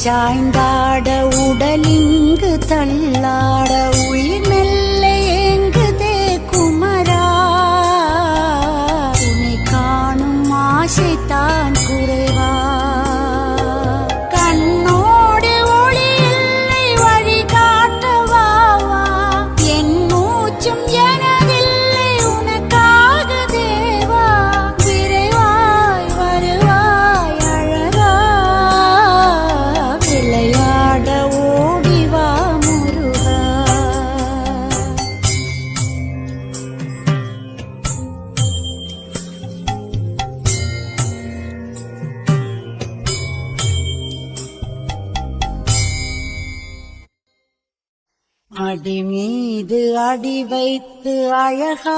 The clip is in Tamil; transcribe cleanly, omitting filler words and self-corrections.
சாய்ந்தாட உடலிங்கு தள்ளாட உயிர் மெல்ல ஏங்குதே குமரா உன்னை காணும் ஆசைத்தான் குறைவா கண்ணோடு ஒளி இல்லை வழி காட்டவா என் மூச்சும் எனதில்லை உனக்காக தேவா விரைவாய் வருவாய் அழகா விளையாட ஓடிவா முருகா அடி மீது அடி வைத்து அழகா